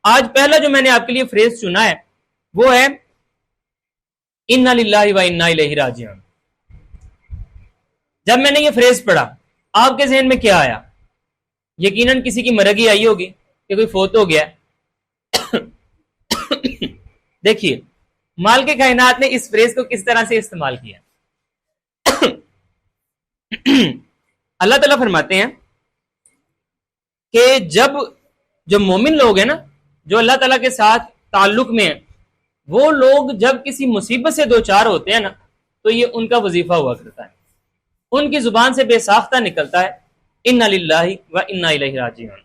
آج پہلا جو میں نے آپ کے لیے فریز چنا ہے وہ ہے انا للہ و انا الیہ راجعون۔ جب میں نے یہ فریز پڑھا آپ کے ذہن میں کیا آیا؟ یقیناً کسی کی مرگی آئی ہوگی کہ کوئی فوت ہو گیا۔ دیکھیے مال کے کائنات نے اس فریز کو کس طرح سے استعمال کیا۔ اللہ تعالیٰ فرماتے ہیں کہ جو مومن لوگ ہیں نا، جو اللہ تعالیٰ کے ساتھ تعلق میں ہیں، وہ لوگ جب کسی مصیبت سے دوچار ہوتے ہیں نا تو یہ ان کا وظیفہ ہوا کرتا ہے، ان کی زبان سے بے ساختہ نکلتا ہے انا للہ و انا الیہ راجعون۔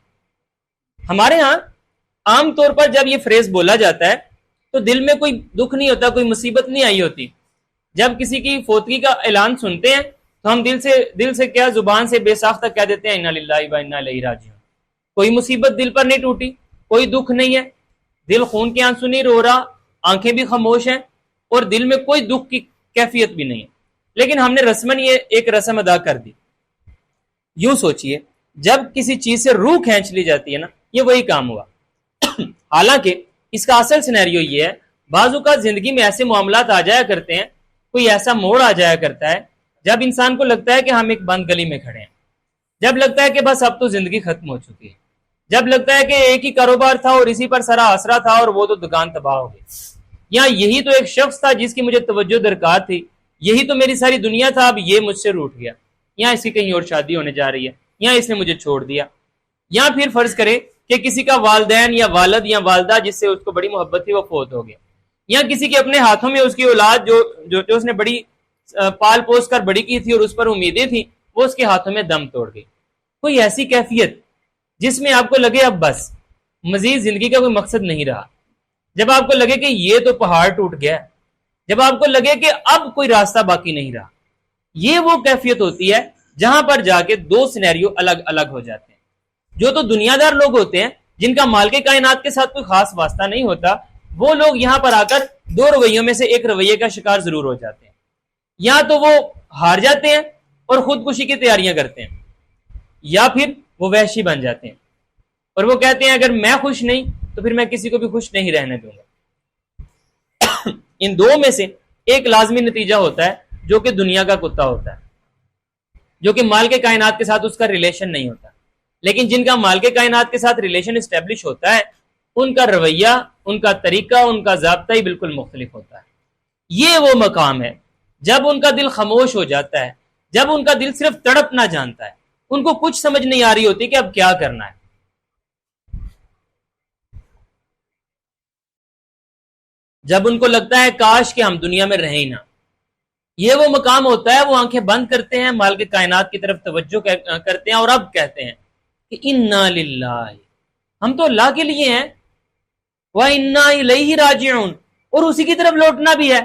ہمارے ہاں عام طور پر جب یہ فریز بولا جاتا ہے تو دل میں کوئی دکھ نہیں ہوتا، کوئی مصیبت نہیں آئی ہوتی۔ جب کسی کی فوتگی کا اعلان سنتے ہیں تو ہم دل سے کیا، زبان سے بے ساختہ کہہ دیتے ہیں انا للہ و انا الیہ راجعون۔ کوئی مصیبت دل پر نہیں ٹوٹی، کوئی دکھ نہیں ہے، دل خون کے آنسو نہیں رو رہا، آنکھیں بھی خاموش ہیں اور دل میں کوئی دکھ کی کیفیت بھی نہیں ہے، لیکن ہم نے رسمن یہ ایک رسم ادا کر دی۔ یوں سوچئے جب کسی چیز سے روح کھینچ لی جاتی ہے نا، یہ وہی کام ہوا۔ حالانکہ اس کا اصل سینیریو یہ ہے، بعض اوقات زندگی میں ایسے معاملات آ جایا کرتے ہیں، کوئی ایسا موڑ آ جایا کرتا ہے جب انسان کو لگتا ہے کہ ہم ایک بند گلی میں کھڑے ہیں، جب لگتا ہے کہ بس اب تو زندگی ختم ہو چکی ہے، جب لگتا ہے کہ ایک ہی کاروبار تھا اور اسی پر سارا آسرا تھا اور وہ تو دکان تباہ ہو گئی، یا یہی تو ایک شخص تھا جس کی مجھے توجہ درکار تھی، یہی تو میری ساری دنیا تھا، اب یہ مجھ سے روٹھ گیا، یا اس کی کہیں اور شادی ہونے جا رہی ہے، یا اس نے مجھے چھوڑ دیا۔ یا پھر فرض کرے کہ کسی کا والدین یا والد یا والدہ جس سے اس کو بڑی محبت تھی وہ فوت ہو گیا، یا کسی کے اپنے ہاتھوں میں اس کی اولاد جو اس نے بڑی پال پوس کر بڑی کی تھی اور اس پر امیدیں تھیں، وہ اس کے ہاتھوں میں دم توڑ گئی۔ کوئی ایسی کیفیت جس میں آپ کو لگے اب بس مزید زندگی کا کوئی مقصد نہیں رہا، جب آپ کو لگے کہ یہ تو پہاڑ ٹوٹ گیا، جب آپ کو لگے کہ اب کوئی راستہ باقی نہیں رہا، یہ وہ کیفیت ہوتی ہے جہاں پر جا کے دو سینیریو الگ الگ ہو جاتے ہیں۔ جو تو دنیا دار لوگ ہوتے ہیں جن کا مال کے کائنات کے ساتھ کوئی خاص واسطہ نہیں ہوتا، وہ لوگ یہاں پر آ کر دو رویوں میں سے ایک رویے کا شکار ضرور ہو جاتے ہیں۔ یا تو وہ ہار جاتے ہیں اور خودکشی کی تیاریاں کرتے ہیں، یا پھر وہ وحشی بن جاتے ہیں اور وہ کہتے ہیں اگر میں خوش نہیں تو پھر میں کسی کو بھی خوش نہیں رہنے دوں گا۔ ان دو میں سے ایک لازمی نتیجہ ہوتا ہے جو کہ دنیا کا کتا ہوتا ہے، جو کہ مال کے کائنات کے ساتھ اس کا ریلیشن نہیں ہوتا۔ لیکن جن کا مال کے کائنات کے ساتھ ریلیشن اسٹیبلش ہوتا ہے، ان کا رویہ، ان کا طریقہ، ان کا ضابطہ ہی بالکل مختلف ہوتا ہے۔ یہ وہ مقام ہے جب ان کا دل خاموش ہو جاتا ہے، جب ان کا دل صرف تڑپنا جانتا ہے، ان کو کچھ سمجھ نہیں آ رہی ہوتی کہ اب کیا کرنا ہے۔ جب ان کو لگتا ہے کاش کہ ہم دنیا میں رہیں ہی نہ، یہ وہ مقام ہوتا ہے، وہ آنکھیں بند کرتے ہیں، مال کے کائنات کی طرف توجہ کرتے ہیں اور اب کہتے ہیں کہ انا للہ، ہم تو اللہ کے لیے ہیں، وَإِنَّا إِلَيْهِ راجعون، اور اسی کی طرف لوٹنا بھی ہے۔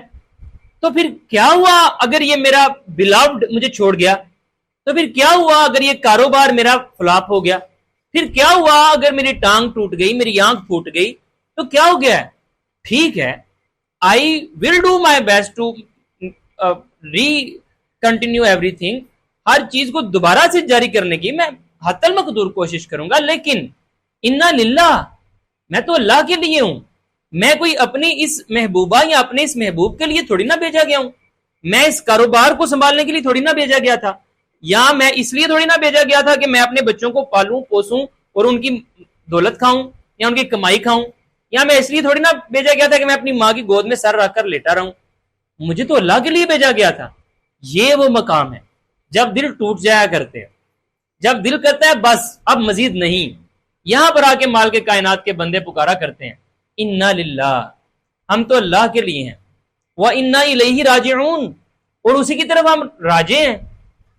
تو پھر کیا ہوا اگر یہ میرا بلاوڈ مجھے چھوڑ گیا؟ تو پھر کیا ہوا اگر یہ کاروبار میرا فلاپ ہو گیا؟ پھر کیا ہوا اگر میری ٹانگ ٹوٹ گئی، میری آنکھ پھوٹ گئی؟ تو کیا ہو گیا ہے؟ ٹھیک ہے، I will do my best to re-continue everything، ہر چیز کو دوبارہ سے جاری کرنے کی میں حتی المقدور کوشش کروں گا، لیکن انا للہ، میں تو اللہ کے لیے ہوں، میں کوئی اپنی اس محبوبہ یا اپنے اس محبوب کے لیے تھوڑی نہ بھیجا گیا ہوں، میں اس کاروبار کو سنبھالنے کے لیے تھوڑی نہ بھیجا گیا تھا، یا میں اس لیے تھوڑی نہ بھیجا گیا تھا کہ میں اپنے بچوں کو پالوں پوسوں اور ان کی دولت کھاؤں یا ان کی کمائی کھاؤں، یا میں اس لیے تھوڑی نہ بھیجا گیا تھا کہ میں اپنی ماں کی گود میں سر رکھ کر لیٹا رہوں، مجھے تو اللہ کے لیے بھیجا گیا تھا۔ یہ وہ مقام ہے جب دل ٹوٹ جایا کرتے ہیں، جب دل کرتا ہے بس اب مزید نہیں، یہاں پر آ کے مال کے کائنات کے بندے پکارا کرتے ہیں انا للہ، ہم تو اللہ کے لیے ہیں، وَإِنَّا إِلَيْهِ راجعون، اور اسی کی طرف ہم راجع ہیں،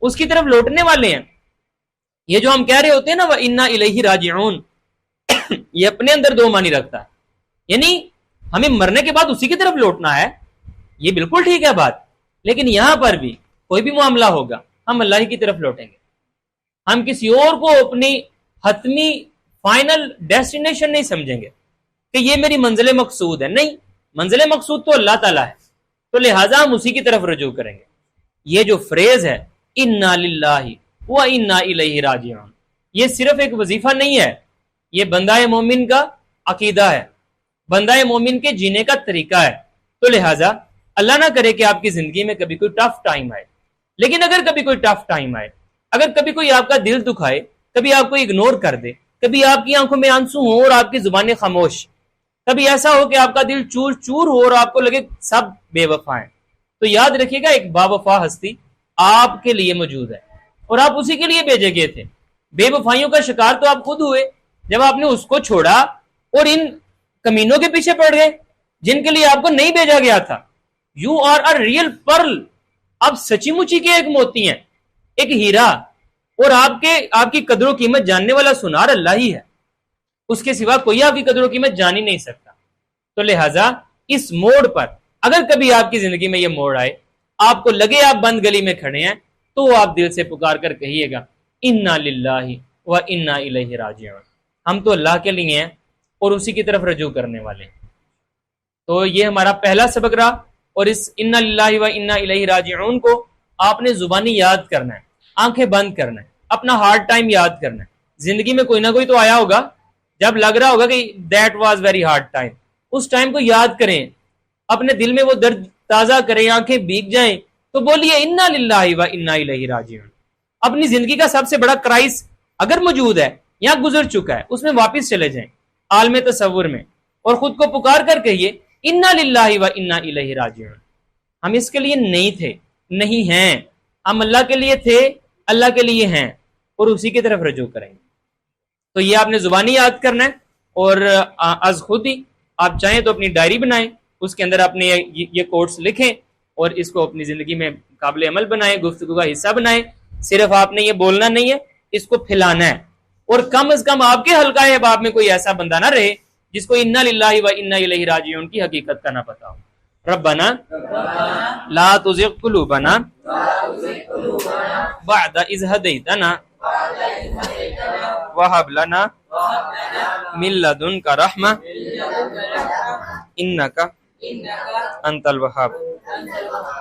اس کی طرف لوٹنے والے ہیں۔ یہ جو ہم کہہ رہے ہوتے ہیں نا وَإِنَّا إِلَيْهِ راجعون، یہ اپنے اندر دو معنی رکھتا ہے، یعنی ہمیں مرنے کے بعد اسی کی طرف لوٹنا ہے، یہ بالکل ٹھیک ہے بات، لیکن یہاں پر بھی کوئی بھی معاملہ ہوگا ہم اللہ ہی کی طرف لوٹیں گے، ہم کسی اور کو اپنی حتمی فائنل ڈیسٹینیشن نہیں سمجھیں گے کہ یہ میری منزل مقصود ہے، نہیں، منزل مقصود تو اللہ تعالیٰ ہے، تو لہٰذا ہم اسی کی طرف رجوع کریں گے۔ یہ جو فریز ہے انا للہ وَإِنَّا إِلَيْهِ راجعون، یہ صرف ایک وظیفہ نہیں ہے، یہ بندہ مومن کا عقیدہ ہے, بندہ مومن کے جینے کا طریقہ ہے. تو لہٰذا اللہ نہ کرے کہ آپ کی زندگی میں کبھی کوئی ٹف ٹائم آئے, لیکن اگر کبھی کوئی ٹف ٹائم آئے, اگر کبھی کوئی آپ کا دل دکھائے, کبھی آپ کو اگنور کر دے, کبھی آپ کی آنکھوں میں آنسو ہوں اور آپ کی زبانیں خاموش, کبھی ایسا ہو کہ آپ کا دل چور چور ہو اور آپ کو لگے سب بے وفا ہیں, تو یاد رکھیے گا ایک باوفا ہستی آپ کے لیے موجود ہے اور آپ اسی کے لیے بھیجے گئے تھے. بے وفائیوں کا شکار تو آپ خود ہوئے جب آپ نے اس کو چھوڑا اور ان کمینوں کے پیچھے پڑ گئے جن کے لیے آپ کو نہیں بھیجا گیا تھا. You are a real pearl, آپ سچی مچی کے ایک موتی ہیں, ایک ہیرا, اور آپ کی قدر و قیمت جاننے والا سنار اللہ ہی ہے, اس کے سوا کوئی آپ کی قدر و قیمت جان ہی نہیں سکتا. تو لہٰذا اس موڑ پر اگر کبھی آپ کی زندگی میں یہ موڑ آئے, آپ کو لگے آپ بند گلی میں کھڑے ہیں, تو آپ دل سے پکار کر کہیے گا انا للہ و انا الیہ راجعون, ہم تو اللہ کے لیے ہیں اور اسی کی طرف رجوع کرنے والے ہیں. تو یہ ہمارا پہلا سبق رہا, اور اس انا للہ و انا الیہ راجعون کو آپ نے زبانی یاد کرنا ہے, آنکھیں بند کرنا ہے, اپنا ہارڈ ٹائم یاد کرنا ہے. زندگی میں کوئی نہ کوئی تو آیا ہوگا جب لگ رہا ہوگا کہ that was very hard time, اس ٹائم کو یاد کریں, اپنے دل میں وہ درد تازہ کریں, آنکھیں بھیگ جائیں تو بولیے انا للہ و انا الیہ راجعون. اپنی زندگی کا سب سے بڑا کرائس اگر موجود ہے یا گزر چکا ہے, اس میں واپس چلے جائیں عالم تصور میں, اور خود کو پکار کر کہیے انا للہ و انا الیہ راجعون. ہم اس کے لیے نہیں تھے, نہیں ہیں, ہم اللہ کے لیے تھے, اللہ کے لیے ہیں, اور اسی کی طرف رجوع کریں گے. تو یہ آپ نے زبانی یاد کرنا ہے, اور از خود ہی آپ چاہیں تو اپنی ڈائری بنائیں, اس کے اندر اپنے یہ کوٹس لکھیں اور اس کو اپنی زندگی میں قابل عمل بنائیں, گفتگو کا حصہ بنائیں. صرف آپ نے یہ بولنا نہیں ہے, اس کو پھیلانا ہے, اور کم از کم آپ کے حلقہ احباب میں کوئی ایسا بندہ نہ رہے جس کو انا للہ و انا الیہ راجعون کی حقیقت کا نہ پتا ہو. ربنا لا تزغ قلوبنا بعد اذ هديتنا وهب لنا من لدنك رحمة إنك أنت الوهاب.